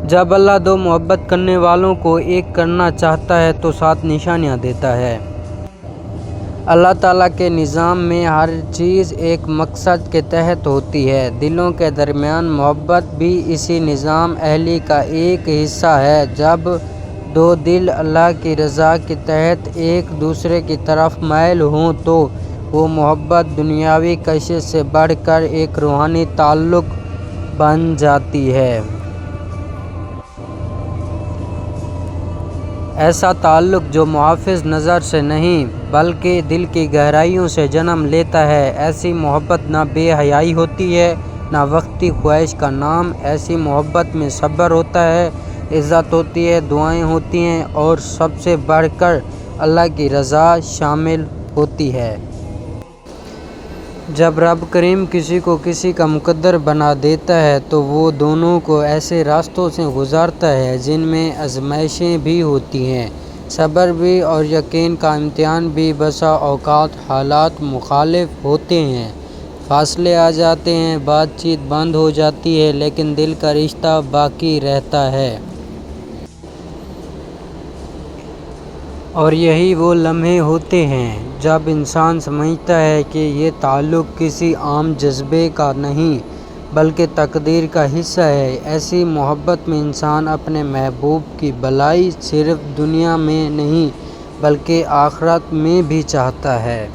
جب اللہ دو محبت کرنے والوں کو ایک کرنا چاہتا ہے تو 7 نشانیاں دیتا ہے۔ اللہ تعالیٰ کے نظام میں ہر چیز ایک مقصد کے تحت ہوتی ہے۔ دلوں کے درمیان محبت بھی اسی نظام اہلی کا ایک حصہ ہے۔ جب دو دل اللہ کی رضا کے تحت ایک دوسرے کی طرف مائل ہوں تو وہ محبت دنیاوی کشش سے بڑھ کر ایک روحانی تعلق بن جاتی ہے۔ ایسا تعلق جو محض نظر سے نہیں بلکہ دل کی گہرائیوں سے جنم لیتا ہے۔ ایسی محبت نہ بے حیائی ہوتی ہے نہ وقتی خواہش کا نام۔ ایسی محبت میں صبر ہوتا ہے، عزت ہوتی ہے، دعائیں ہوتی ہیں اور سب سے بڑھ کر اللہ کی رضا شامل ہوتی ہے۔ جب رب کریم کسی کو کسی کا مقدر بنا دیتا ہے تو وہ دونوں کو ایسے راستوں سے گزارتا ہے جن میں آزمائشیں بھی ہوتی ہیں، صبر بھی اور یقین کا امتحان بھی۔ بسا اوقات حالات مخالف ہوتے ہیں، فاصلے آ جاتے ہیں، بات چیت بند ہو جاتی ہے، لیکن دل کا رشتہ باقی رہتا ہے۔ اور یہی وہ لمحے ہوتے ہیں جب انسان سمجھتا ہے کہ یہ تعلق کسی عام جذبے کا نہیں بلکہ تقدیر کا حصہ ہے۔ ایسی محبت میں انسان اپنے محبوب کی بھلائی صرف دنیا میں نہیں بلکہ آخرت میں بھی چاہتا ہے۔